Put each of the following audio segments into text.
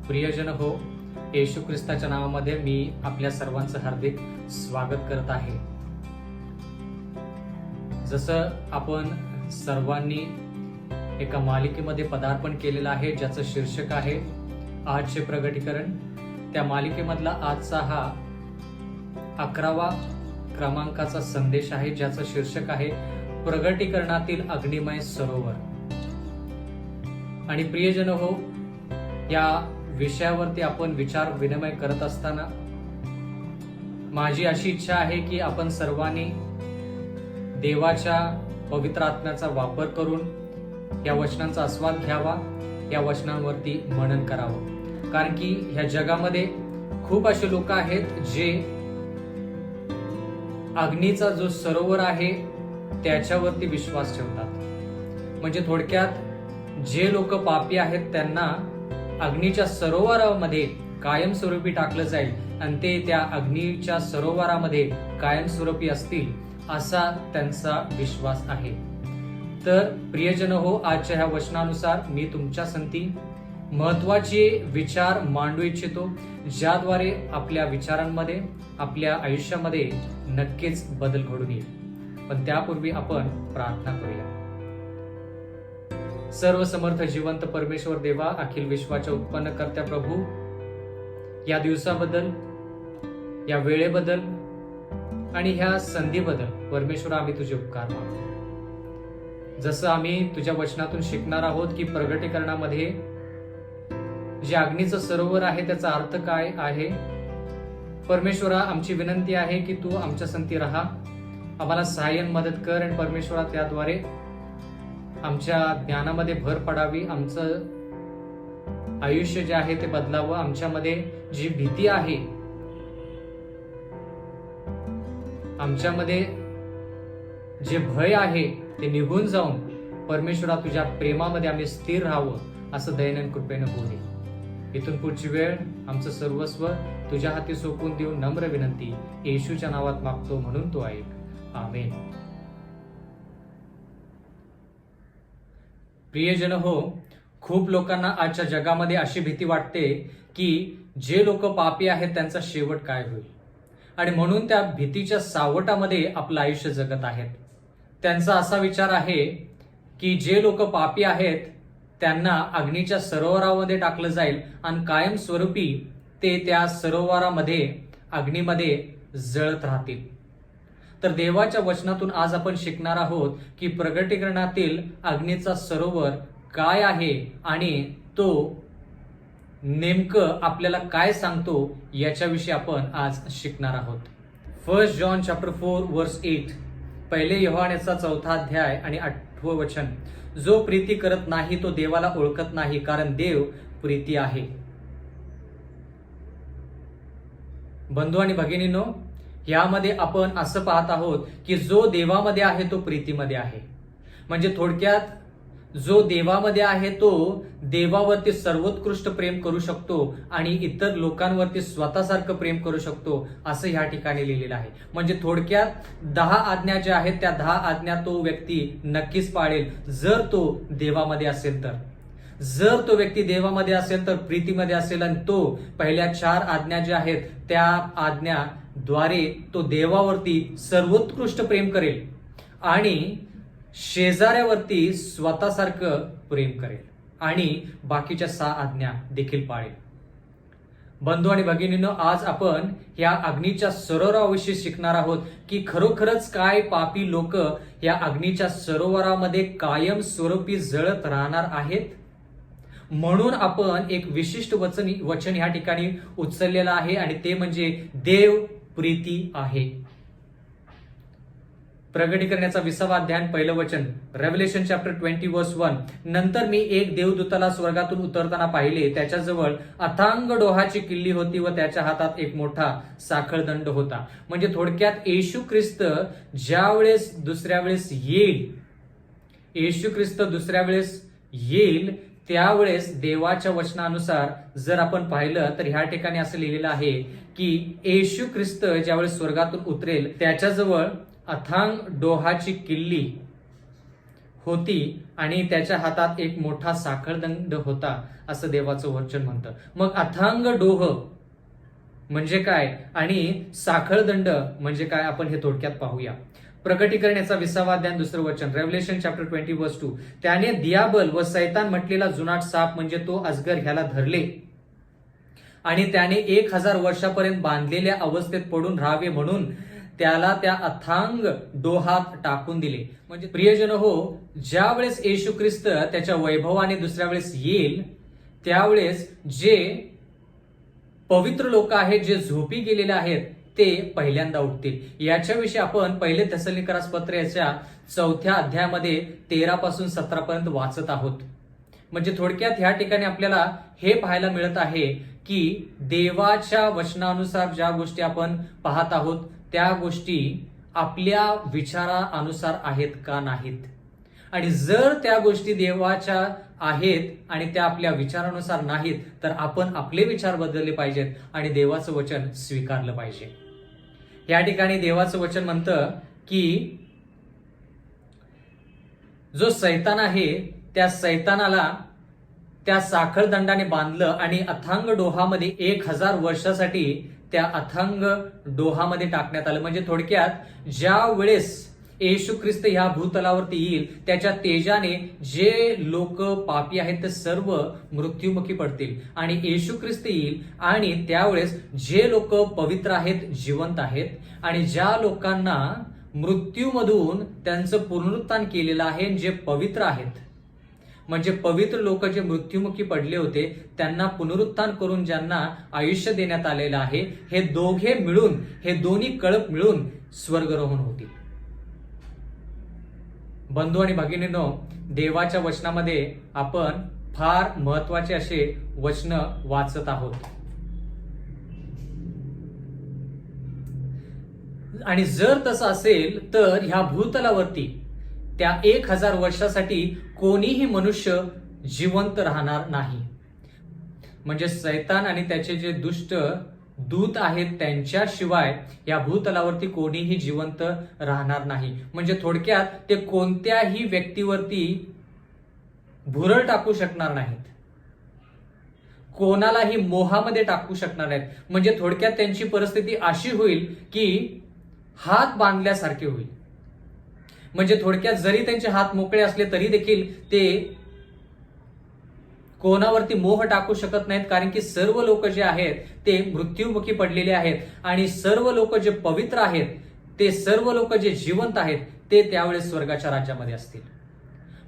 प्रियजन हो, येशू ख्रिस्ताच्या नावामध्ये मी आपल्या सर्वांचं हार्दिक स्वागत करत आहे. जसं आपण सर्वांनी एका मालिकेमध्ये पदार्पण केलेलं आहे, ज्याचं शीर्षक आहे आजचे प्रगटीकरण. त्या मालिकेमधला आजचा हा 11वा क्रमांकाचा संदेश आहे, ज्याचं शीर्षक आहे प्रगटीकरणातील अग्निमय सरोवर. आणि प्रियजन हो, या विषयावरती आपण विचार विनिमय करत असताना माझी अशी इच्छा आहे की आपण सर्वांनी देवाच्या पवित्र आत्म्याचा वापर करून या वचनांचा आस्वाद घ्यावा, या वचनांवरती मनन करावं. कारण की ह्या जगामध्ये खूप असे लोक आहेत जे अग्नीचा जो सरोवर आहे त्याच्यावरती विश्वास ठेवतात. म्हणजे थोडक्यात जे लोक पापी आहेत त्यांना अग्नीच्या सरोवरामध्ये कायमस्वरूपी टाकलं जाईल आणि ते त्या अग्नीच्या सरोवरामध्ये कायमस्वरूपी असतील असा त्यांचा विश्वास आहे. तर प्रियजन हो, आजच्या ह्या वचनानुसार मी तुमच्या संगती महत्वाचे विचार मांडू इच्छितो, ज्याद्वारे आपल्या विचारांमध्ये, आपल्या आयुष्यामध्ये नक्कीच बदल घडून येईल. पण त्यापूर्वी आपण प्रार्थना करूया. सर्व समर्थ जिवंत परमेश्वर देवा, अखिल विश्वाच्या उत्पन्नकर्त्या प्रभू, या दिवसाबद्दल, या वेळेबद्दल आणि ह्या संधीबद्दल परमेश्वर आम्ही तुझे उपकार मानतो. जसं आम्ही तुझ्या वचनातून शिकणार आहोत की प्रगटीकरणामध्ये जे अग्नीचं सरोवर आहे त्याचा अर्थ काय आहे. परमेश्वरा, आमची विनंती आहे की तू आमच्या संगती राहा, आम्हाला सहाय्य मदत कर आणि परमेश्वरा त्याद्वारे आमच्या ज्ञानामध्ये भर पडावी, आमचं आयुष्य जे आहे ते बदलावं. आमच्यामध्ये जी भीती आहे, आमच्यामध्ये जे भय आहे ते निघून जाऊन परमेश्वरा तुझ्या प्रेमामध्ये आम्ही स्थिर राहावं, असं दयानंद कृपेनं होऊ दे. इथून पुढची वेळ आमचं सर्वस्व तुझ्या हाती सोपवून देऊन नम्र विनंती येशूच्या नावात मागतो, म्हणून तो ऐक. आमेन. प्रियजन हो, खूप लोकांना आजच्या जगामध्ये अशी भीती वाटते की जे लोक पापी आहेत त्यांचा शेवट काय होईल, आणि म्हणून त्या भीतीच्या सावटामध्ये आपलं आयुष्य जगत आहेत. त्यांचा असा विचार आहे की जे लोक पापी आहेत त्यांना अग्नीच्या सरोवरामध्ये टाकलं जाईल आणि कायमस्वरूपी ते त्या सरोवरामध्ये अग्नीमध्ये जळत राहतील. तर देवाच्या वचनातून आज आपण शिकणार आहोत की प्रगटीकरणातील अग्नीचा सरोवर काय आहे आणि तो नेमकं आपल्याला काय सांगतो याच्याविषयी आपण आज शिकणार आहोत. 1 जॉन चॅप्टर 4 वर्स 8, पहिले योहानेचा 4 अध्याय आणि 8 वचन. जो प्रीती करत नाही तो देवाला ओळखत नाही, कारण देव प्रीती आहे. बंधू आणि भगिनींनो, यामध्ये आपण असं पाहत आहोत की जो देवामध्ये आहे तो प्रीतीमध्ये आहे. म्हणजे थोडक्यात जो देवामध्ये आहे तो देवावरती सर्वोत्कृष्ट प्रेम करू शकतो आणि इतर लोकांवरती स्वतःसारखं प्रेम करू शकतो, असं ह्या ठिकाणी लिहिलेलं आहे. म्हणजे थोडक्यात 10 आज्ञा ज्या आहेत त्या 10 आज्ञा तो व्यक्ती नक्कीच पाळेल जर तो देवामध्ये असेल तर. जर तो व्यक्ती देवामध्ये असेल तर प्रीतीमध्ये असेल आणि तो पहिल्या 4 आज्ञा ज्या आहेत त्या आज्ञाद्वारे तो देवावरती सर्वोत्कृष्ट प्रेम करेल आणि शेजाऱ्यावरती स्वतःसारखं प्रेम करेल आणि बाकीच्या 6 आज्ञा देखील पाळेल. बंधू आणि भगिनींनो, आज आपण या अग्नीच्या सरोवराविषयी शिकणार आहोत की खरोखरच काय पापी लोक या अग्नीच्या सरोवरामध्ये कायम स्वरूपी जळत राहणार आहेत. म्हणून आपण एक विशिष्ट वचन या ठिकाणी उचललेलं आहे आणि ते म्हणजे देव प्रीती आहे. प्रगटीकरणाचा 20वा अध्याय 1 वचन, रेव्हलेशन चॅप्टर 20 वर्स 1. नंतर मी एक देवदूताला स्वर्गातून उतरताना पाहिले, त्याच्याजवळ अथांग डोहाची किल्ली होती व त्याच्या हातात एक मोठा साखळदंड होता. म्हणजे थोडक्यात येशू ख्रिस्त ज्या वेळेस दुसऱ्या वेळेस येईल, येशू ख्रिस्त दुसऱ्या वेळेस येईल त्यावेळेस देवाच्या वचनानुसार जर आपण पाहिलं तर ह्या ठिकाणी असं लिहिलेलं आहे की येशू ख्रिस्त ज्यावेळेस स्वर्गातून उतरेल त्याच्याजवळ अथांग डोहाची किल्ली होती आणि त्याच्या हातात एक मोठा साखळदंड होता असं देवाचं वचन म्हणतं. मग अथांग डोह म्हणजे काय आणि साखळदंड म्हणजे काय आपण हे थोडक्यात पाहूया. प्रकटीकरणाचा 20वा अध्याय 2रं वचन, रेव्हलेशन चॅप्टर 20:2. त्याने दियाबल व सैतान म्हटलेला जुनाट साप म्हणजे तो अजगर ह्याला धरले आणि त्याने 1000 वर्षापर्यंत बांधलेल्या अवस्थेत पडून राहावे म्हणून त्याला त्या अथांग डोहात टाकून दिले. म्हणजे प्रियजन हो, ज्या वेळेस येशू ख्रिस्त त्याच्या वैभवाने दुसऱ्या वेळेस येईल त्यावेळेस जे पवित्र लोक आहेत, जे झोपी गेलेले आहेत, ते पहिल्यांदा उठतील. याच्याविषयी आपण 1 थेसलोनिकरास पत्र याच्या 4थ्या अध्यायामध्ये 13 पासून 17 पर्यंत वाचत आहोत. म्हणजे थोडक्यात ह्या ठिकाणी आपल्याला हे पाहायला मिळत आहे की देवाच्या वचनानुसार ज्या गोष्टी आपण पाहत आहोत त्या गोष्टी आपल्या विचारानुसार आहेत का नाहीत. आणि जर त्या गोष्टी देवाच्या आहेत आणि त्या आपल्या विचारानुसार नाहीत तर आपण आपले विचार बदलले पाहिजेत आणि देवाचं वचन स्वीकारलं पाहिजे. या ठिकाणी देवाचं वचन म्हणतं की जो सैतान आहे त्या सैतानाला त्या साखळदंडाने बांधलं आणि अथांग डोहामध्ये 1000 वर्षासाठी त्या अथांग डोहामध्ये टाकण्यात आलं. म्हणजे थोडक्यात ज्या वेळेस येशू ख्रिस्त ह्या भूतलावरती येईल त्याच्या तेजाने जे लोक पापी आहेत ते सर्व मृत्युमुखी पडतील आणि येशू ख्रिस्त येईल आणि त्यावेळेस जे लोक पवित्र आहेत, जिवंत आहेत आणि ज्या लोकांना मृत्यूमधून त्यांचं पुनरुत्थान केलेलं आहे, जे पवित्र आहेत, म्हणजे पवित्र लोक जे मृत्युमुखी पडले होते त्यांना पुनरुत्थान करून ज्यांना आयुष्य देण्यात आलेलं आहे, हे दोघे मिळून, हे दोन्ही कळप मिळून स्वर्गरोहण होतील. बंधू आणि भगिनींनो, देवाच्या वचनामध्ये आपण फार महत्वाचे असे वचन वाचत आहोत. आणि जर तसं असेल तर ह्या भूतलावरती त्या 1000 वर्षासाठी कोणीही मनुष्य जिवंत राहणार नाही. म्हणजे सैतान आणि त्याचे जे दुष्ट दूत आहेत त्यांच्याशिवाय या भूतलावरती कोणीही जिवंत राहणार नाही. म्हणजे थोडक्यात ते कोणत्याही व्यक्तीवरती भुरळ टाकू शकणार नाहीत, कोणालाही मोहामध्ये टाकू शकणार नाहीत. म्हणजे थोडक्यात त्यांची परिस्थिती अशी होईल की हात बांधल्यासारखे होईल. म्हणजे थोडक्यात जरी त्यांचे हात मोकळे असले तरी देखील ते कोणावरती मोह टाकू शकत नाहीत, कारण की सर्व लोक जे आहेत ते मृत्युमुखी पडलेले आहेत आणि सर्व लोक जे पवित्र आहेत, ते सर्व लोक जे जिवंत आहेत ते त्यावेळेस स्वर्गाच्या राज्यामध्ये असतील.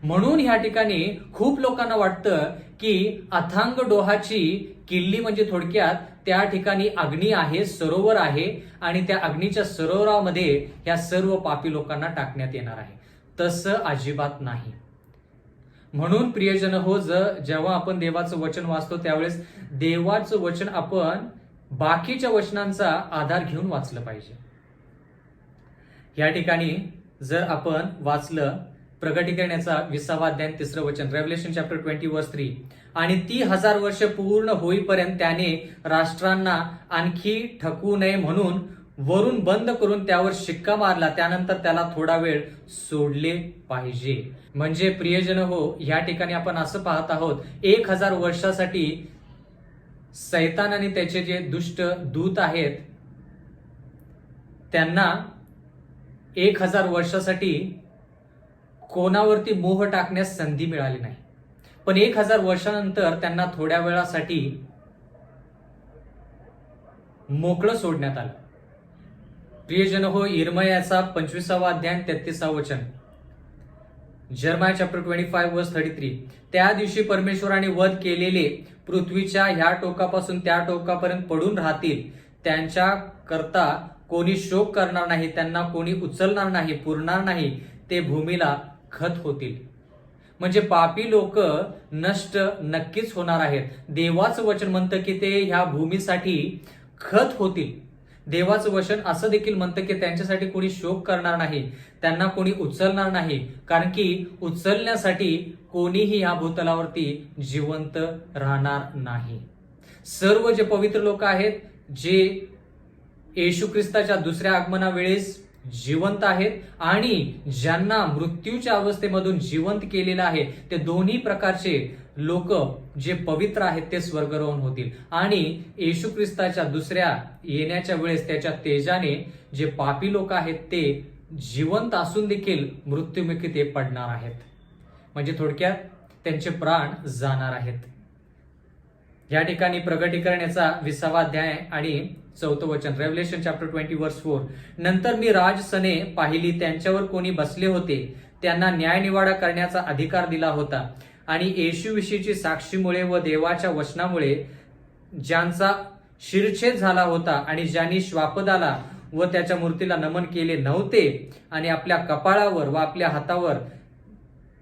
म्हणून ह्या ठिकाणी खूप लोकांना वाटतं की अथांग डोहाची किल्ली म्हणजे थोडक्यात त्या ठिकाणी अग्नी आहे, सरोवर आहे आणि त्या अग्नीच्या सरोवरामध्ये ह्या सर्व पापी लोकांना टाकण्यात येणार आहे. तसं अजिबात नाही. म्हणून प्रियजन हो, जेव्हा आपण देवाचं वचन वाचतो त्यावेळेस देवाचं वचन आपण बाकीच्या वचनांचा आधार घेऊन वाचलं पाहिजे. या ठिकाणी जर आपण वाचलं प्रकटीकरणाचा 20वा अध्याय 3रं वचन, रेव्हलेशन चॅप्टर 20:3. आणि ती 1000 वर्ष पूर्ण होईपर्यंत त्याने राष्ट्रांना आणखी ठकू नये म्हणून वरून बंद करून त्यावर शिक्का मारला, त्यानंतर त्याला थोडा वेळ सोडले पाहिजे. म्हणजे प्रियजन हो, या ठिकाणी आपण असं पाहत आहोत 1000 वर्षासाठी सैतान आणि त्याचे जे दुष्ट दूत आहेत त्यांना 1000 वर्षासाठी कोणावरती मोह टाकण्यास संधी मिळाली नाही. पण 1000 वर्षानंतर त्यांना थोड्या वेळासाठी मोकळं सोडण्यात आलं. प्रियजन हो, इर्मयाचा 25वा अध्याय 33वा वचन, जर्माया चॅप्टर 25:33. त्या दिवशी परमेश्वराने वध केलेले पृथ्वीच्या ह्या टोकापासून त्या टोकापर्यंत पडून राहतील. त्यांच्या करता कोणी शोक करणार नाही, त्यांना कोणी उचलणार नाही, पुरणार नाही. ते भूमीला खत होतील. म्हणजे पापी लोक नष्ट नक्कीच होणार आहेत. देवाचं वचन म्हणतं की ते ह्या भूमीसाठी खत होतील. देवाचं वचन असं देखील म्हणतं की त्यांच्यासाठी कोणी शोक करणार नाही, त्यांना कोणी उचलणार नाही, कारण की उचलण्यासाठी कोणीही या भूतलावरती जिवंत राहणार नाही. सर्व जे पवित्र लोक आहेत, जे येशू ख्रिस्ताच्या दुसऱ्या आगमनावेळेस जिवंत आहेत आणि ज्यांना मृत्यूच्या अवस्थेमधून जिवंत केलेलं आहे ते दोन्ही प्रकारचे लोक जे पवित्र आहेत ते स्वर्गारोहण होतील आणि येशू ख्रिस्ताच्या दुसऱ्या येण्याच्या वेळेस त्याच्या तेजाने जे पापी लोक आहेत ते जिवंत असून देखील मृत्युमुखी ते पडणार आहेत. म्हणजे थोडक्यात त्यांचे प्राण जाणार आहेत. या ठिकाणी प्रगटीकरण याचा 20वा अध्याय आणि 4थं वचन, रेव्हलेशन चॅप्टर 20 वर्स 4. नंतर मी राजसने पाहिली, त्यांच्यावर कोणी बसले होते, त्यांना न्यायनिवाडा करण्याचा अधिकार दिला होता आणि येशूविषयीची साक्षीमुळे व देवाच्या वचनामुळे ज्यांचा शिरच्छेद झाला होता आणि ज्यांनी श्वापदाला व त्याच्या मूर्तीला नमन केले नव्हते आणि आपल्या कपाळावर व आपल्या हातावर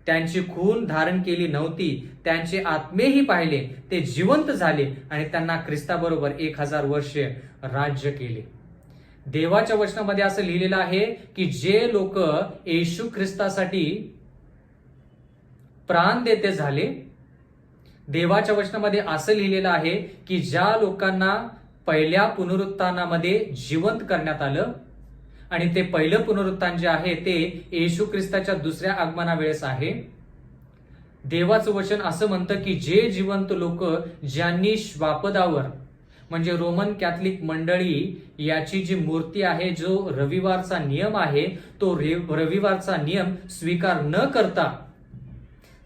त्यांची खून धारण केली नव्हती, त्यांचे आत्मेही पाहिले, ते जिवंत झाले आणि त्यांना ख्रिस्ताबरोबर 1000 वर्षे राज्य केले. देवाच्या वचनामध्ये असं लिहिलेलं आहे की जे लोक येशू ख्रिस्तासाठी प्राण देते झाले, देवाच्या वचनामध्ये असं लिहिलेलं आहे की ज्या लोकांना पहिल्या पुनरुत्थानामध्ये जिवंत करण्यात आलं आणि ते पहिलं पुनरुत्थान जे आहे ते येशू ख्रिस्ताच्या दुसऱ्या आगमना वेळेस आहे. देवाचं वचन असं म्हणतं की जे जिवंत लोक ज्यांनी श्वापदावर म्हणजे रोमन कॅथलिक मंडळी याची जी मूर्ती आहे, जो रविवारचा नियम आहे, तो रविवारचा नियम स्वीकार न करता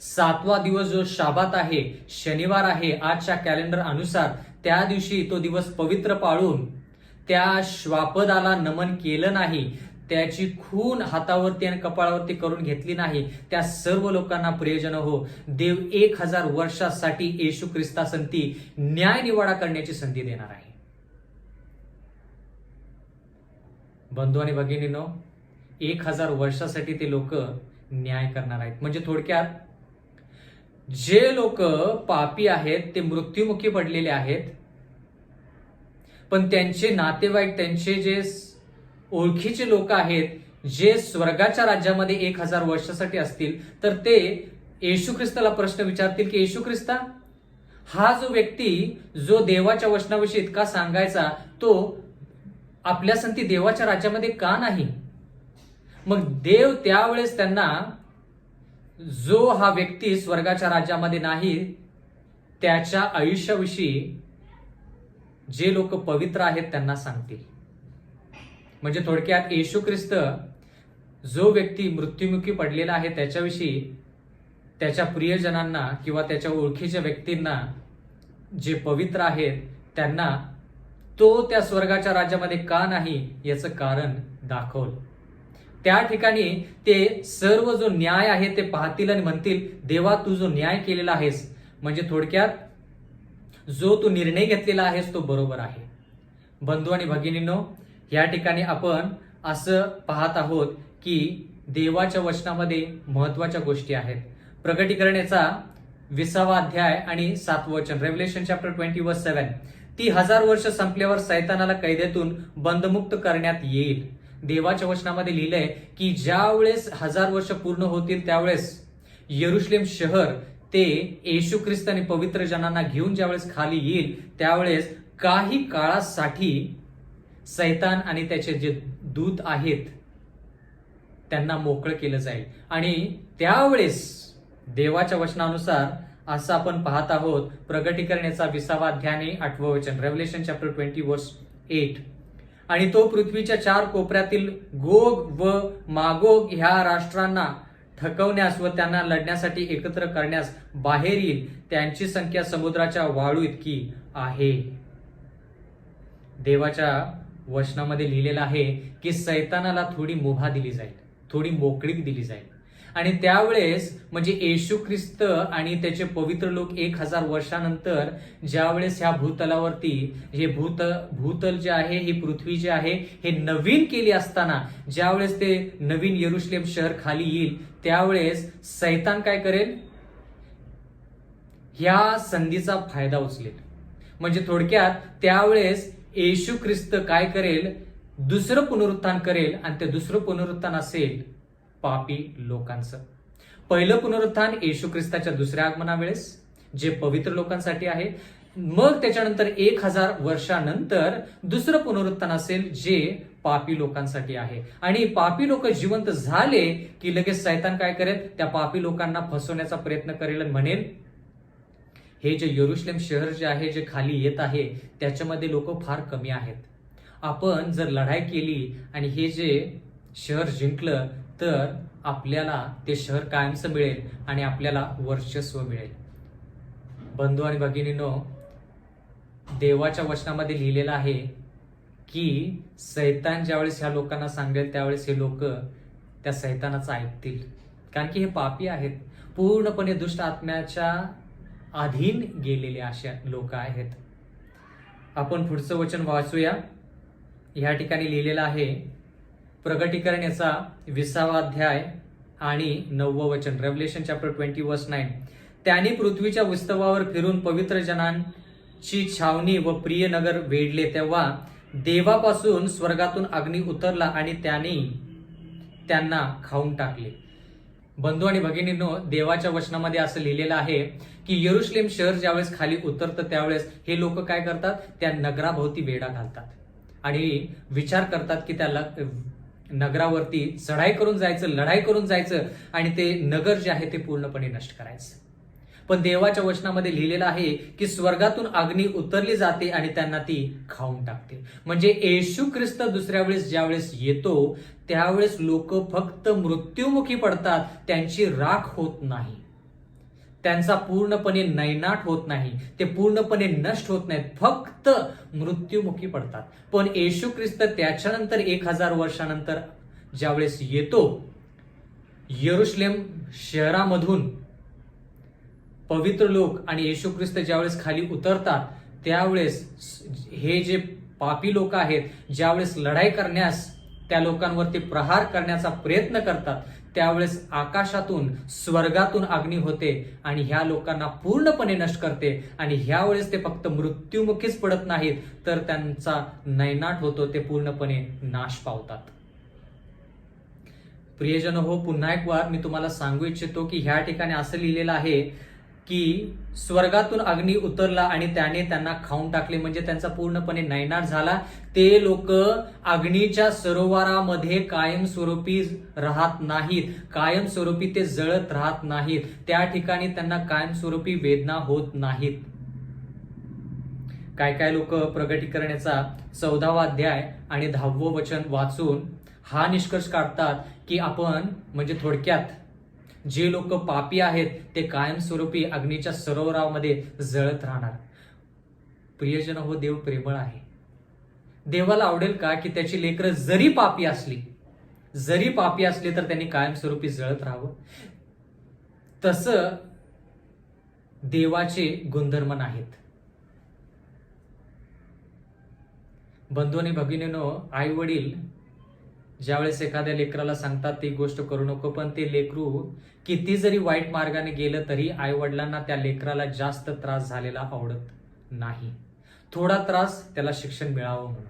7वा दिवस जो शाबात आहे, शनिवार आहे आजच्या कॅलेंडर अनुसार, त्या दिवशी तो दिवस पवित्र पाळून त्या श्वापदाला नमन केलं नाही, त्याची खून हातावरती आणि कपाळावरती करून घेतली नाही, त्या सर्व लोकांना प्रियजन हो, देव 1000 वर्षासाठी येशू ख्रिस्तासंती न्याय निवाडा करण्याची संधी देणार आहे. बंधू आणि भगिनींनो, 1000 वर्षासाठी ते लोक न्याय करणार आहेत. म्हणजे थोडक्यात जे लोक पापी आहेत, ते मृत्युमुखी पडलेले आहेत, पण त्यांचे नातेवाईक, त्यांचे जे ओळखीचे लोक आहेत, जे स्वर्गाच्या राज्यामध्ये 1000 वर्षासाठी असतील, तर ते येशू ख्रिस्ताला प्रश्न विचारतील की येशू ख्रिस्ता, हा जो व्यक्ती जो देवाच्या वचनाविषयी इतका सांगायचा, तो आपल्या संती देवाच्या राज्यामध्ये का नाही? मग देव त्यावेळेस त्यांना, जो हा व्यक्ती स्वर्गाच्या राज्यामध्ये नाही, त्याच्या आयुष्याविषयी जे लोक पवित्र आहेत त्यांना सांगतील. म्हणजे थोडक्यात येशू ख्रिस्त जो व्यक्ती मृत्युमुखी पडलेला आहे त्याच्याविषयी त्याच्या प्रियजनांना किंवा त्याच्या ओळखीच्या व्यक्तींना जे पवित्र आहेत त्यांना तो त्या स्वर्गाच्या राज्यामध्ये का नाही याचं कारण दाखवलं. त्या ठिकाणी ते सर्व जो न्याय आहे ते पाहतील आणि म्हणतील, देवा तू जो न्याय केलेला आहेस, म्हणजे थोडक्यात जो तू निर्णय घेतलेला आहेस तो बरोबर आहे. बंधू आणि भगिनींनो, या ठिकाणी आपण असं पाहत आहोत की देवाच्या वचनामध्ये महत्वाच्या गोष्टी आहेत. प्रगटीकरणाचा 20वा अध्याय आणि 7वं वचन, रेव्हलेशन चॅप्टर 20 वर्स 7. ती 1000 वर्ष संपल्यावर सैतानाला कैदेतून बंदमुक्त करण्यात येईल. देवाच्या वचनामध्ये लिहिलंय की ज्या वेळेस 1000 वर्ष पूर्ण होतील त्यावेळेस यरुशलेम शहर ते येशू ख्रिस्त आणि पवित्र जनांना घेऊन ज्यावेळेस खाली येईल, त्यावेळेस काही काळासाठी सैतान आणि त्याचे जे दूत आहेत त्यांना मोकळं केलं जाईल. आणि त्यावेळेस देवाच्या वचनानुसार असं आपण पाहत आहोत, प्रगटीकरणाचा 20वा अध्याय आणि 8वं वचन, रेव्हलेशन चॅप्टर 20 वर्स 8. आणि तो पृथ्वीच्या 4 कोपऱ्यातील गोग व मागोग ह्या राष्ट्रांना ठकवण्यास व त्यांना लढण्यासाठी एकत्र करण्यास बाहेर येईल. त्यांची संख्या समुद्राच्या वाळू इतकी आहे. देवाच्या वचनामध्ये लिहिलेलं आहे की सैतानाला थोडी मुभा दिली जाईल, थोडी मोकळीक दिली जाईल. आणि त्यावेळेस म्हणजे येशू ख्रिस्त आणि त्याचे पवित्र लोक 1000 वर्षानंतर ज्यावेळेस ह्या भूतलावरती हे भूतल जे आहे, ही पृथ्वी जे आहे हे नवीन केली असताना ज्यावेळेस ते नवीन यरुशलेम शहर खाली येईल, त्यावेळेस सैतान काय करेल, ह्या संधीचा फायदा उचलेल. म्हणजे थोडक्यात त्यावेळेस येशू ख्रिस्त काय करेल, दुसरं पुनरुत्थान करेल. आणि ते दुसरं पुनरुत्थान असेल पापी लोकांचं. पहिलं पुनरुत्थान येशू ख्रिस्ताच्या दुसऱ्या आगमना वेळेस जे पवित्र लोकांसाठी आहे. मग त्याच्यानंतर 1000 वर्षानंतर दुसरं पुनरुत्थान असेल जे पापी लोकांसाठी आहे. आणि पापी लोक जिवंत झाले की लगेच शैतान काय करेल, त्या पापी लोकांना फसवण्याचा प्रयत्न करेल आणि म्हणेल हे जे यरुशलेम शहर जे आहे, जे खाली येत आहे, त्याच्यामध्ये लोक फार कमी आहेत. आपण जर लढाई केली आणि हे जे शहर जिंकलं तर आपल्याला ते शहर कायमचं मिळेल आणि आपल्याला वर्चस्व मिळेल. बंधू आणि भगिनींनो, देवाच्या वचनामध्ये लिहिलेलं आहे की सैतान ज्यावेळेस ह्या लोकांना सांगेल त्यावेळेस हे लोक त्या सैतानाचं ऐकतील, कारण की हे पापी आहेत, पूर्णपणे दुष्ट आत्म्याच्या अधीन गेलेले अशा लोक आहेत. आपण पुढचं वचन वाचूया. या ठिकाणी लिहिलेलं आहे, प्रगटीकरण याचा 20वा अध्याय आणि 9वं वचन, रेव्हलेशन चॅप्टर 20 वर्स 9. त्यांनी पृथ्वीच्या विस्तवावर फिरून पवित्र जनांची छावणी व प्रिय नगर वेढले, तेव्हा देवापासून स्वर्गातून अग्नी उतरला आणि त्यांना खाऊन टाकले. बंधू आणि भगिनींनो, देवाच्या वचनामध्ये असं लिहिलेलं आहे की यरुशलेम शहर ज्यावेळेस खाली उतरतं त्यावेळेस हे लोक काय करतात, त्या नगराभोवती वेढा घालतात आणि विचार करतात की त्या नगरावरती चढाई करून जायचं, लढाई करून जायचं आणि ते नगर जे आहे ते पूर्णपणे नष्ट करायचं. पण देवाच्या वचनामध्ये लिहिलेलं आहे की स्वर्गातून अग्नी उतरली जाते आणि त्यांना ती खाऊन टाकते. म्हणजे येशू ख्रिस्त दुसऱ्या वेळेस ज्यावेळेस येतो त्यावेळेस लोक फक्त मृत्युमुखी पडतात, त्यांची राख होत नाही, त्यांचा पूर्णपणे नैनाट होत नाही, ते पूर्णपणे नष्ट होत नाहीत, फक्त मृत्युमुखी पडतात. पण येशू ख्रिस्त त्याच्यानंतर 1000 वर्षानंतर ज्यावेळेस येतो, यरुशलेम शहरामधून पवित्र लोक आणि येशू ख्रिस्त ज्यावेळेस खाली उतरतात त्यावेळेस हे जे पापी लोक आहेत, ज्यावेळेस लढाई करण्यास त्या लोकांवरती प्रहार करण्याचा प्रयत्न करतात त्यावेळेस आकाशातून स्वर्गातून अग्नी होते आणि ह्या लोकांना पूर्णपणे नष्ट करते. आणि ह्या वेळेस ते फक्त मृत्युमुखीच पडत नाहीत तर त्यांचा नैनाट होतो, ते पूर्णपणे नाश पावतात. प्रियजन हो, पुन्हा एक वार मी तुम्हाला सांगू इच्छितो की ह्या ठिकाणी असं लिहिलेलं आहे की स्वर्गातून अग्नी उतरला आणि त्याने त्यांना खाऊन टाकले, म्हणजे त्यांचा पूर्णपणे नैनाट झाला. ते लोक अग्नीच्या सरोवरामध्ये कायमस्वरूपी राहत नाहीत, कायमस्वरूपी ते जळत राहत नाहीत, त्या ठिकाणी त्यांना कायमस्वरूपी वेदना होत नाहीत. काय काय लोक प्रगटीकरणाचा 14वा अध्याय आणि 10वं वचन वाचून हा निष्कर्ष काढतात की आपण म्हणजे थोडक्यात जे लोक पापी आहेत ते कायमस्वरूपी अग्नीच्या सरोवरामध्ये जळत राहणार. प्रियजन हो, देव प्रेमळ आहे. देवाला आवडेल का की त्याची लेकरं जरी पापी असली तर त्यांनी कायमस्वरूपी जळत राहावं? तसं देवाचे गुणधर्म नाहीत. बंधू आणि भगिनींनो, आई वडील ज्यावेळेस एखाद्या लेकराला सांगतात ती गोष्ट करू नको, पण ते लेकरू किती जरी वाईट मार्गाने गेलं तरी आई वडिलांना त्या लेकराला जास्त त्रास झालेला आवडत नाही. थोडा त्रास त्याला शिक्षण मिळावं म्हणून,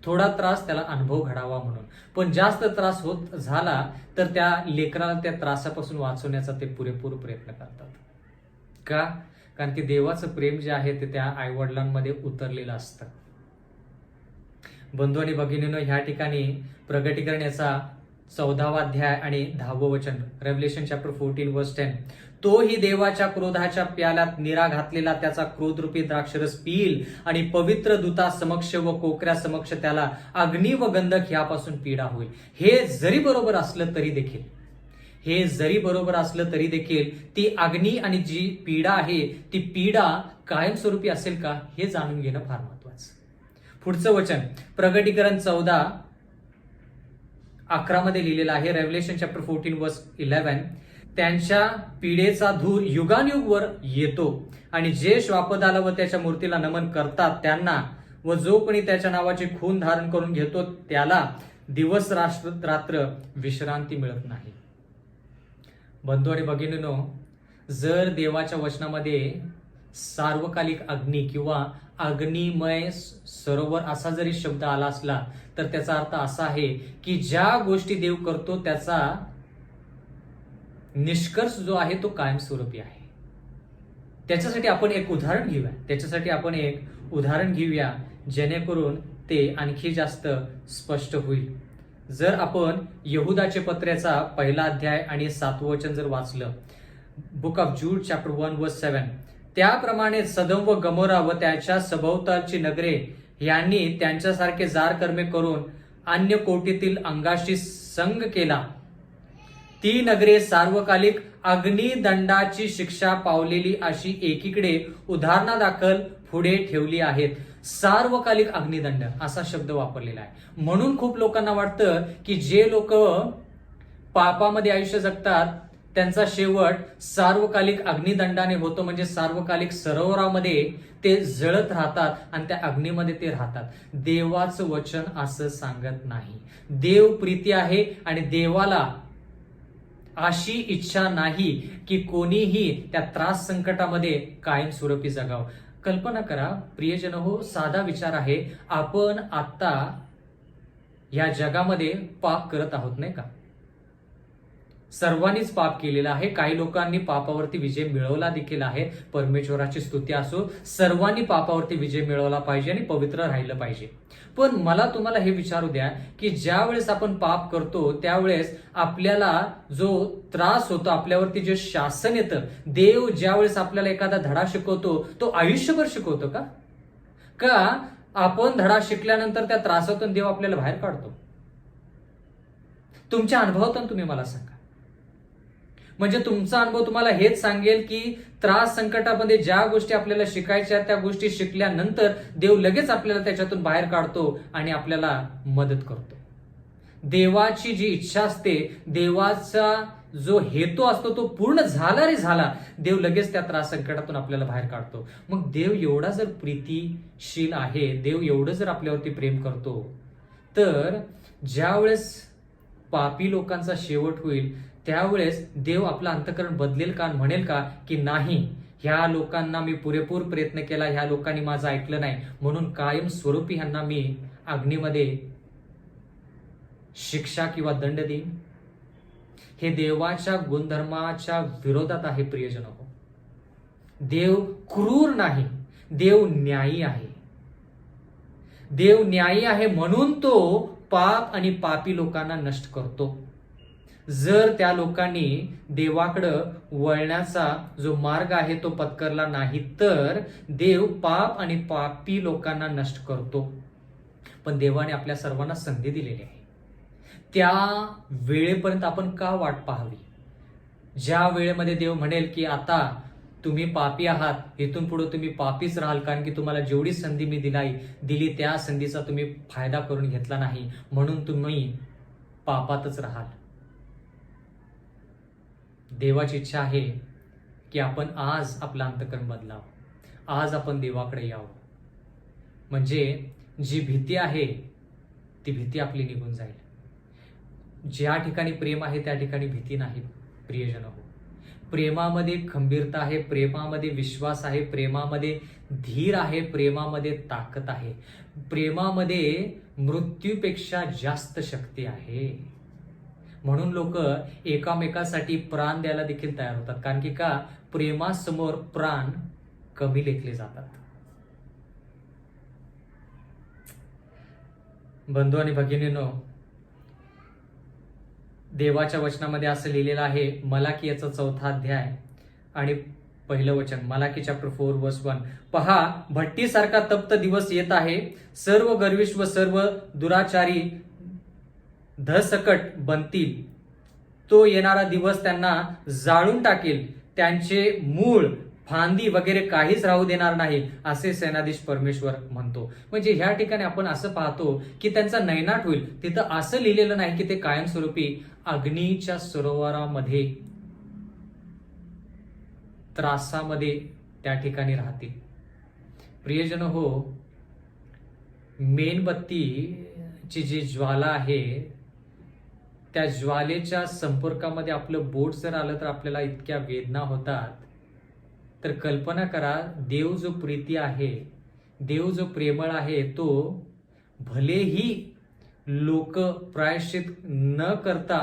थोडा त्रास त्याला अनुभव घडावा म्हणून, पण जास्त त्रास होत झाला तर त्या लेकराला त्या त्रासापासून वाचवण्याचा ते पुरेपूर प्रयत्न करतात. का? कारण की देवाचं प्रेम जे आहे ते त्या आई वडिलांमध्ये उतरलेलं असतं. बंधू आणि भगिनींनो, ह्या ठिकाणी प्रगटीकरण याचा 14वा अध्याय आणि 10वं वचन, रेव्हलेशन चॅप्टर 14 वर्स 10. तोही देवाच्या क्रोधाच्या प्याल्यात निरा घातलेला त्याचा क्रोधरूपी द्राक्षरस पिईल आणि पवित्र दूता समक्ष व कोकऱ्या समक्ष त्याला अग्नी व गंधक ह्यापासून पीडा होईल. हे जरी बरोबर असलं तरी देखील ती अग्नी आणि जी पीडा आहे ती पीडा कायमस्वरूपी असेल का हे जाणून घेणं फार महत्वाचं. पुढचं वचन प्रगटीकरण 14:11 मध्ये लिहिलेलं आहे, रेव्हलेशन चॅप्टर 14 वर्स 11. त्यांच्या पीडेचा धूर युगानयुग वर येतो आणि जे श्वापदाला व त्याच्या मूर्तीला नमन करतात त्यांना व जो कोणी त्याच्या नावाची खून धारण करून घेतो त्याला दिवस रात्र विश्रांती मिळत नाही. बंधू आणि भगिनींनो, जर देवाच्या वचनामध्ये सार्वकालिक अग्नी किंवा अग्निमय सरोवर असा जरी शब्द आला असला तर त्याचा अर्थ असा आहे की ज्या गोष्टी देव करतो त्याचा निष्कर्ष जो आहे तो कायमस्वरूपी आहे. त्याच्यासाठी आपण एक उदाहरण घेऊया जेणेकरून ते आणखी जास्त स्पष्ट होईल. जर आपण यहुदाचे पत्रेचा 1 अध्याय आणि 7 वचन जर वाचलं, बुक ऑफ जूड चॅप्टर 1 वर्स 7, त्याप्रमाणे सदम व गमोरा व त्याच्या सभोवतालची नगरे यांनी त्यांच्यासारखे जार कर्मे करून अन्य कोटीतील अंगाशी संग केला. ती नगरे सार्वकालिक अग्निदंडाची शिक्षा पावलेली अशी एकीकडे उदाहरणादाखल पुढे ठेवली आहेत. सार्वकालिक अग्निदंड असा शब्द वापरलेला आहे. म्हणून खूप लोकांना वाटतं की जे लोक पापामध्ये आयुष्य जगतात त्यांचा शेवट सार्वकालिक अग्निदंडाने होतो, म्हणजे सार्वकालिक सरोवरामध्ये ते जळत राहतात आणि त्या अग्नीमध्ये ते राहतात. देवाचं वचन असं सांगत नाही. देव प्रीती आहे आणि देवाला अशी इच्छा नाही की कोणीही त्या त्रास संकटामध्ये कायमस्वरूपी जगावं. कल्पना करा प्रियजन हो, साधा विचार आहे. आपण आता या जगामध्ये पाप करत आहोत नाही का? सर्वांनीच पाप केलेलं आहे. काही लोकांनी पापावरती विजय मिळवला देखील आहे. परमेश्वराची स्तुती असो. सर्वांनी पापावरती विजय मिळवला पाहिजे आणि पवित्र राहिलं पाहिजे. पण मला तुम्हाला हे विचारू द्या की ज्या वेळेस आपण पाप करतो त्यावेळेस आपल्याला जो त्रास होतो, आपल्यावरती जे शासन येतं, देव ज्या वेळेस आपल्याला एखादा धडा शिकवतो तो आयुष्यभर शिकवतो का आपण धडा शिकल्यानंतर त्या त्रासातून देव आपल्याला बाहेर काढतो? तुमच्या अनुभवातून तुम्ही मला सांगा. म्हणजे तुमचा अनुभव तुम्हाला हेच सांगेल की त्रास संकटामध्ये ज्या गोष्टी आपल्याला शिकायच्या त्या गोष्टी शिकल्यानंतर देव लगेच आपल्याला त्याच्यातून बाहेर काढतो आणि आपल्याला मदत करतो. देवाची जी इच्छा असते, देवाचा जो हेतू असतो तो पूर्ण झाला रे झाला, देव लगेच त्या त्रास संकटातून आपल्याला बाहेर काढतो. मग देव एवढा जर प्रीतिशील आहे, देव एवढं जर आपल्यावरती प्रेम करतो, तर ज्यावेळेस पापी लोकांचा शेवट होईल त्यावेळेस देव आपलं अंतःकरण बदलेल का? म्हणेल का की नाही, ह्या लोकांना मी पुरेपूर प्रयत्न केला, ह्या लोकांनी माझं ऐकलं नाही, म्हणून कायम स्वरूपी ह्यांना मी अग्नीमध्ये शिक्षा किंवा दंड देईन? हे देवाच्या गुणधर्माच्या विरोधात आहे प्रियजन हो. देव क्रूर नाही, देव न्यायी आहे. देव न्यायी आहे म्हणून तो पाप आणि पापी लोकांना नष्ट करतो. जर त्या लोकांनी देवाकडं वळण्याचा जो मार्ग आहे तो पत्करला नाही तर देव पाप आणि पापी लोकांना नष्ट करतो. पण देवाने आपल्या सर्वांना संधी दिलेली आहे. त्या वेळेपर्यंत आपण का वाट पाहावी? ज्या वेळेमध्ये देव म्हणेल की आता तुम्ही पापी आहात, इथून पुढे तुम्ही पापीच राहाल, कारण की तुम्हाला जेवढी संधी मी दिली त्या संधीचा तुम्ही फायदा करून घेतला नाही, म्हणून तुम्ही पापातच राहाल. देवाची इच्छा आहे की आपण आज आपलं अंतःकरण बदलावं, आज आपण देवाकडे यावं. म्हणजे जी भीती आहे ती भीती आपली निघून जाईल. ज्या ठिकाणी प्रेम आहे त्या ठिकाणी भीती नाही प्रियजन हो. प्रेमामध्ये खंबीरता आहे, प्रेमामध्ये विश्वास आहे, प्रेमामध्ये धीर आहे, प्रेमामध्ये ताकद आहे, प्रेमामध्ये मृत्यूपेक्षा जास्त शक्ती आहे. म्हणून लोक एकामेकासाठी प्राण द्यायला देखील तयार होतात, कारण की का? प्रेमासमोर प्राण कमी लेखले जातात. बंधू आणि भगिनींनो, देवाच्या वचनामध्ये असं लिहिलेलं आहे, मलाकीयाचा 4 अध्याय आणि 1 वचन, मलाकी चॅप्टर 4 वर्स 1, पहा भट्टीसारखा तप्त दिवस येत आहे, सर्व गर्विष्ठ व सर्व दुराचारी धसकट बनतील. तो येणारा दिवस त्यांना जाळून टाकेल, त्यांचे मूळ फांदी वगैरे काहीच राहू देणार नाही, असे सेनाधीश परमेश्वर म्हणतो. म्हणजे ह्या ठिकाणी आपण असं पाहतो की त्यांचा नैनाट होईल. तिथं असं लिहिलेलं नाही की ते कायमस्वरूपी अग्नीच्या सरोवरामध्ये त्रासामध्ये त्या ठिकाणी राहतील. प्रियजन हो, मेणबत्तीची जी ज्वाला आहे त्या ज्वालेच्या संपर्कामध्ये आपलं बोट जर आलं तर आपल्याला इतक्या वेदना होतात. तर कल्पना करा, देव जो प्रीती आहे, देव जो प्रेमळ आहे, तो भलेही लोक प्रायश्चित न करता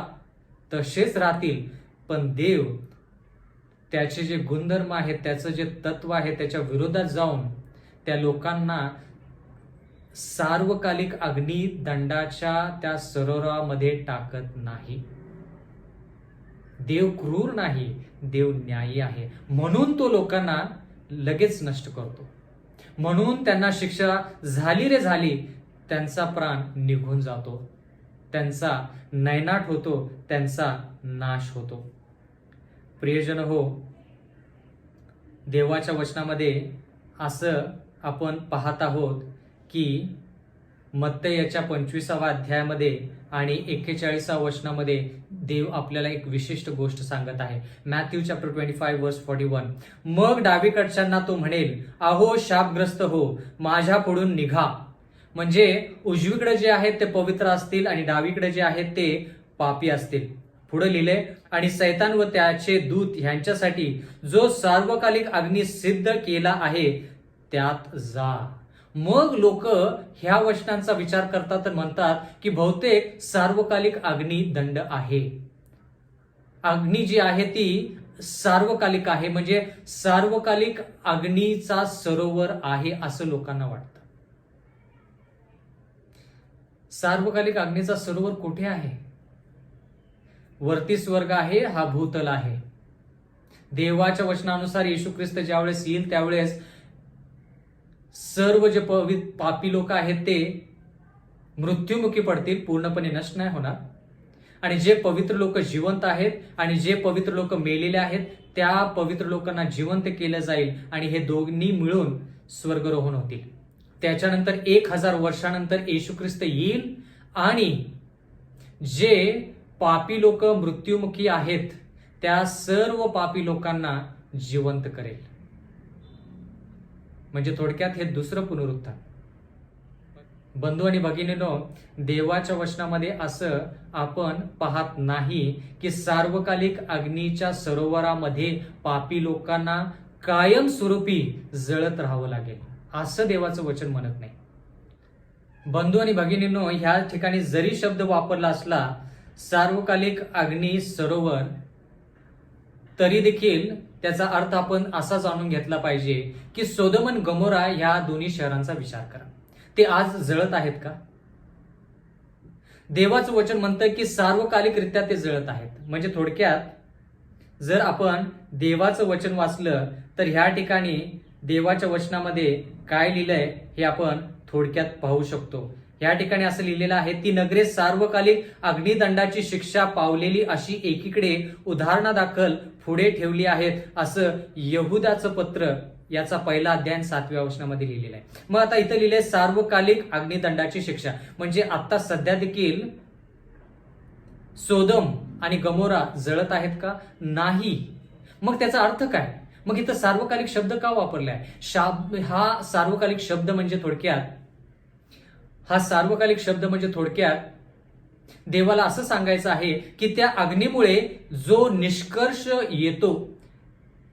तसेच राहतील, पण देव त्याचे जे गुणधर्म आहेत, त्याचं जे तत्व आहे, त्याच्या विरोधात जाऊन त्या लोकांना सार्वकालिक अग्निदंडाच्या त्या सरोवरामध्ये टाकत नाही. देव क्रूर नाही, देव न्यायी आहे, म्हणून तो लोकांना लगेच नष्ट करतो. म्हणून त्यांना शिक्षा झाली रे झाली, त्यांचा प्राण निघून जातो, त्यांचा नैनाट होतो, त्यांचा नाश होतो. प्रियजन हो, देवाच्या वचनामध्ये असं आपण पाहत आहोत की मत्तयाच्या 25व्या अध्यायामध्ये आणि 41व्या वचनामध्ये देव आपल्याला एक विशिष्ट गोष्ट सांगत आहे. मॅथ्यू चॅप्टर 25 वर्स 41. मग डावीकडच्यांना तो म्हणेल, अहो शापग्रस्त हो, माझ्या पुढून निघा. म्हणजे उजवीकडे जे आहेत ते पवित्र असतील आणि डावीकडे जे आहेत ते पापी असतील. पुढे लिहिले, आणि सैतान व त्याचे दूत ह्यांच्यासाठी जो सार्वकालिक अग्नी सिद्ध केला आहे त्यात जा. मग लोक ह्या वचनांचा विचार करतात आणि म्हणतात की बहुतेक सार्वकालिक अग्निदंड आहे. अग्नी जी आहे ती सार्वकालिक आहे, म्हणजे सार्वकालिक अग्नीचा सरोवर आहे असं लोकांना वाटतं. सार्वकालिक अग्नीचा सरोवर कुठे आहे? वरती स्वर्ग आहे, हा भूतल आहे. देवाच्या वचनानुसार येशू ख्रिस्त ज्यावेळेस येईल त्यावेळेस सर्व जे पापी लोक आहेत ते मृत्युमुखी पडतील, पूर्णपणे नष्ट नाही होणार. आणि जे पवित्र लोक जिवंत आहेत आणि जे पवित्र लोक मेलेले आहेत त्या पवित्र लोकांना जिवंत केलं जाईल आणि हे दोन्ही मिळून स्वर्गरोहण होतील. त्याच्यानंतर 1000 वर्षानंतर येशू ख्रिस्त येईल आणि जे पापी लोक मृत्युमुखी आहेत त्या सर्व पापी लोकांना जिवंत करेल. म्हणजे थोडक्यात हे दुसरं पुनरुत्थान. बंधू आणि भगिनींनो, देवाच्या वचनामध्ये असं आपण पाहत नाही की सार्वकालिक अग्नीच्या सरोवरामध्ये पापी लोकांना कायमस्वरूपी जळत राहावं लागेल, असं देवाचं वचन म्हणत नाही. बंधू आणि भगिनींनो, ह्या ठिकाणी जरी शब्द वापरला असला सार्वकालिक अग्नी सरोवर, तरी देखील त्याचा अर्थ आपण असा जाणून घेतला पाहिजे की सोदोम आणि गमोरा ह्या दोन्ही शहरांचा विचार करा. ते आज जळत आहेत का? देवाचं वचन म्हणतं की सार्वकालिकरित्या ते जळत आहेत. म्हणजे थोडक्यात जर आपण देवाचं वचन वाचलं तर ह्या ठिकाणी देवाच्या वचनामध्ये काय लिहिलंय हे आपण थोडक्यात पाहू शकतो. या ठिकाणी असं लिहिलेलं आहे, ती नगरे सार्वकालिक अग्निदंडाची शिक्षा पावलेली अशी एकीकडे उदाहरणादाखल पुढे ठेवली आहेत, असं यहुदाचं पत्र याचा पहिला अध्याय 7व्या वचनामध्ये लिहिलेलं आहे. मग आता इथं लिहिलंय सार्वकालिक अग्निदंडाची शिक्षा, म्हणजे आता सध्या देखील सोदोम आणि गमोरा जळत आहेत का? नाही. मग त्याचा अर्थ काय? मग इथं सार्वकालिक शब्द का वापरलाय? हा सार्वकालिक शब्द म्हणजे थोडक्यात देवाला असं सांगायचं आहे की त्या अग्नीमुळे जो निष्कर्ष येतो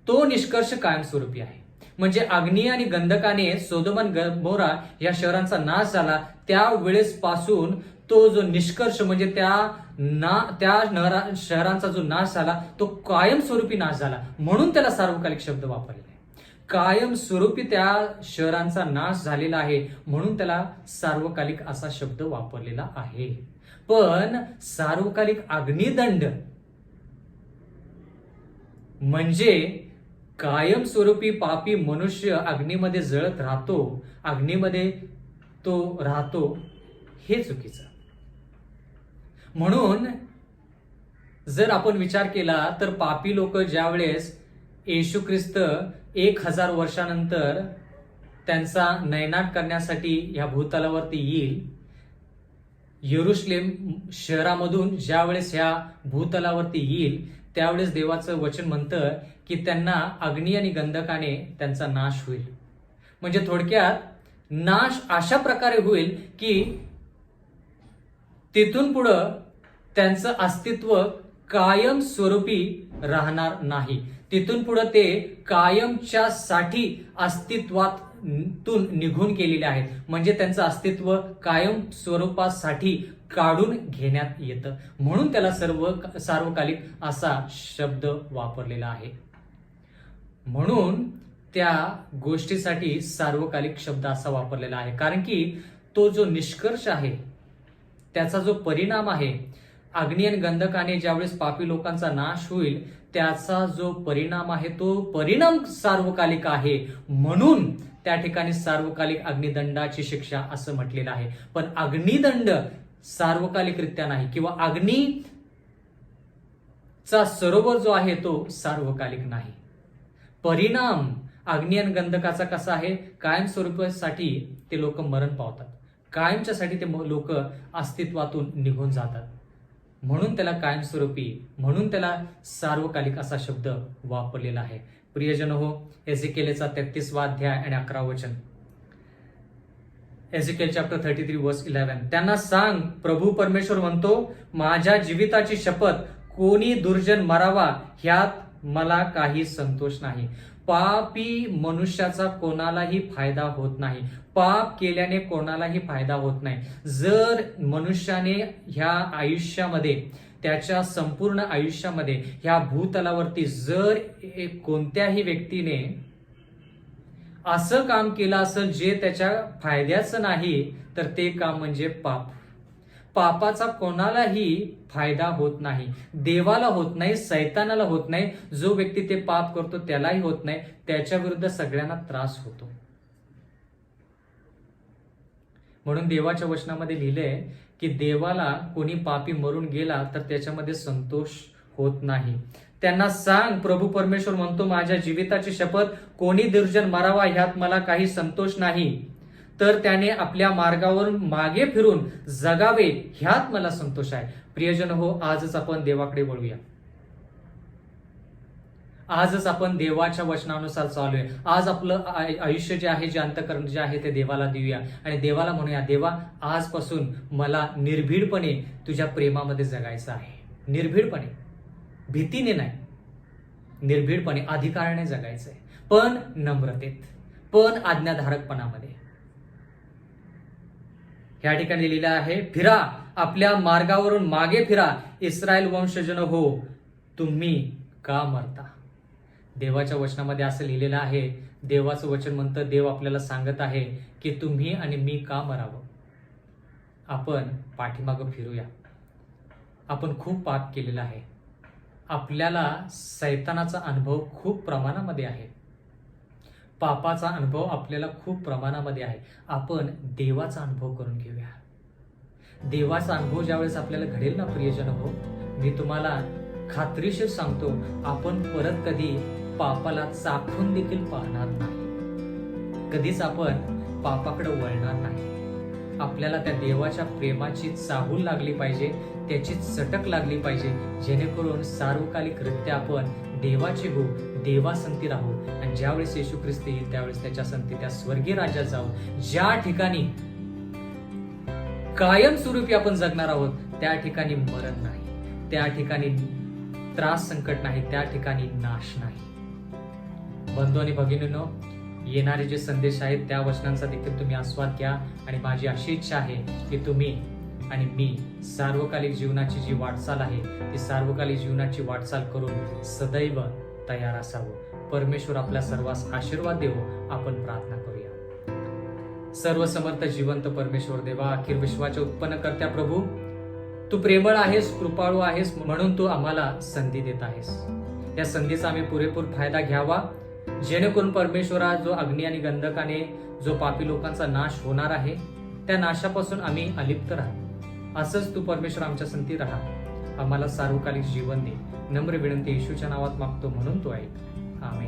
तो निष्कर्ष कायमस्वरूपी आहे. म्हणजे अग्नी आणि गंधकाने सोदोम आणि गमोरा या शहरांचा नाश झाला, त्यावेळेस पासून तो जो निष्कर्ष म्हणजे त्या शहरांचा जो नाश झाला तो कायमस्वरूपी नाश झाला, म्हणून त्याला सार्वकालिक शब्द वापरलेला आहे. कायमस्वरूपी त्या शहरांचा नाश झालेला आहे म्हणून त्याला सार्वकालिक असा शब्द वापरलेला आहे. पण सार्वकालिक अग्निदंड म्हणजे कायमस्वरूपी पापी मनुष्य अग्नीमध्ये जळत राहतो, अग्नीमध्ये तो राहतो, हे चुकीचं. म्हणून जर आपण विचार केला तर पापी लोक ज्यावेळेस येशू ख्रिस्त 1000 वर्षानंतर त्यांचा नैनाट करण्यासाठी ह्या भूतलावरती येईल, यरुशलेम शहरामधून ज्यावेळेस ह्या भूतलावरती येईल त्यावेळेस देवाचं वचन म्हणतं की त्यांना अग्नी आणि गंधकाने त्यांचा नाश होईल. म्हणजे थोडक्यात नाश अशा प्रकारे होईल की तिथून पुढं त्यांचं अस्तित्व कायमस्वरूपी राहणार नाही. तिथून पुढे ते कायमच्या साठी अस्तित्वातून निघून गेलेले आहेत, म्हणजे त्यांचं अस्तित्व कायम स्वरूपासाठी काढून घेण्यात येतं, म्हणून त्याला सार्वकालिक असा शब्द वापरलेला आहे. म्हणून त्या गोष्टीसाठी सार्वकालिक शब्द असा वापरलेला आहे, कारण की तो जो निष्कर्ष आहे, त्याचा जो परिणाम आहे, अग्नी आणि गंधकाने ज्यावेळेस पापी लोकांचा नाश होईल त्याचा जो परिणाम आहे तो परिणाम सार्वकालिक आहे, म्हणून त्या ठिकाणी सार्वकालिक अग्निदंडाची शिक्षा असं म्हटलेलं आहे. पण अग्निदंड सार्वकालिकरित्या नाही, किंवा अग्नीचा सरोवर जो आहे तो सार्वकालिक नाही. परिणाम अग्नी आणि गंधकाचा कसा आहे, कायमस्वरूपासाठी ते लोक मरण पावतात, कायमच्यासाठी ते लोक अस्तित्वातून निघून जातात, म्हणून त्याला कायमस्वरूपी, म्हणून त्याला सार्वकालिक असा शब्द वापरलेला आहे. प्रियजन हो, एझेकियलचा 33वा अध्याय आणि 11 वचन. एझेकियल चॅप्टर 33 वर्स 11. त्यांना सांग, प्रभू परमेश्वर म्हणतो, माझ्या जीविताची शपथ, कोणी दुर्जन मरावा ह्यात मला काही संतोष नाही. पापी मनुष्याचा कोणालाही फायदा होत नाही, पाप केल्याने कोणालाही फायदा होत नाही. जर मनुष्याने ह्या आयुष्यामध्ये, त्याच्या संपूर्ण आयुष्यामध्ये, ह्या भूतलावरती जर कोणत्याही व्यक्तीने असं काम केलं असेल जे त्याच्या फायद्याचं नाही, तर ते काम म्हणजे पाप. पापाचा कोणालाही फायदा होत नाही, देवाला होत नाही, सैतानाला होत नाही, जो व्यक्ती ते पाप करतो त्यालाही होत नाही, त्याच्या विरुद्ध सगळ्यांना त्रास होतो. म्हणून देवाच्या वचनामध्ये लिहिलंय की देवाला कोणी पापी मरून गेला तर त्याच्यामध्ये संतोष होत नाही. त्यांना सांग, प्रभू परमेश्वर म्हणतो, माझ्या जीविताची शपथ, कोणी दुर्जन मरावा ह्यात मला काही संतोष नाही, तर त्याने आपल्या मार्गावरून मागे फिरून जगावे ह्यात मला संतोष आहे. प्रियजन हो, आजच आपण देवाकडे वळूया. आजच आपण देवाच्या वचनानुसार चालूया. आज आपलं आयुष्य जे आहे, जे अंतःकरण जे आहे ते देवाला देऊया आणि देवाला म्हणूया, देवा आजपासून मला निर्भीडपणे तुझ्या प्रेमामध्ये जगायचं आहे. निर्भीडपणे, भीतीने नाही, निर्भीडपणे, अधिकाराने जगायचंय, पण नम्रतेत, पण आज्ञाधारकपणामध्ये. या ठिकाणी लिहिलं आहे, फिरा, आपल्या मार्गावरून मागे फिरा, इस्रायल वंशजन हो, तुम्ही का मरता. देवाच्या वचनामध्ये असं लिहिलेलं आहे. देवाचं वचन म्हणतं, देव आपल्याला सांगत आहे की तुम्ही आणि मी का मरावं. आपण पाठीमागं फिरूया. आपण खूप पाप केलेलं आहे, आपल्याला सैतानाचा अनुभव खूप प्रमाणामध्ये आहे, पापाचा अनुभव आपल्याला खूप प्रमाणामध्ये आहे. आपण देवाचा अनुभव करून घेऊया. देवाचा अनुभव ज्यावेळेस आपल्याला घडेल ना प्रियजन हो, मी तुम्हाला खात्रीशीर सांगतो, आपण परत कधी पापाला चाखून देखील पाहणार नाही, कधीच आपण पापाकडे वळणार नाही. आपल्याला त्या देवाच्या प्रेमाची चाहूल लागली पाहिजे, त्याची चटक लागली पाहिजे, जेणेकरून सार्वकालिकरित्या आपण देवाची हो, देवासंती राहू आणि ज्यावेळेस येशू ख्रिस्त येईल त्यावेळेस त्याच्या संती, त्या स्वर्गीय राज्यात जाऊ, ज्या ठिकाणी कायमस्वरूपी आपण जगणार आहोत, त्या ठिकाणी मरण नाही, त्या ठिकाणी त्रास संकट नाही, त्या ठिकाणी नाश नाही. बंधू आणि भगिनींनो, येणारे जे संदेश आहेत त्या वचनांचा देखील तुम्ही आस्वाद घ्या आणि माझी अशी इच्छा आहे की तुम्ही आणि मी सार्वकालिक जीवनाची जी वाटचाल आहे ती सार्वकालिक जीवनाची वाटचाल करून सदैव तयार असावं. परमेश्वर आपल्या सर्वांस आशीर्वाद देवो. आपण प्रार्थना करूया. सर्व समर्थ जिवंत परमेश्वर देवा, अखिर विश्वाचे उत्पन्न करत्या प्रभू, तू प्रेमळ आहेस, कृपाळू आहेस, म्हणून तू आम्हाला संधी देत आहेस. या संधीचा आम्ही पुरेपूर फायदा घ्यावा, जेणेकरून परमेश्वरा जो अग्नी आणि गंधकाने जो पापी लोकांचा नाश होणार आहे त्या नाशापासून आम्ही अलिप्त राहू. असंच तू परमेश्वर आमच्या संती राहा. आम्हाला सार्वकालिक जीवन दे. नम्र विनंती येशूच्या नावात मागतो, म्हणून तो ऐक. आमेन.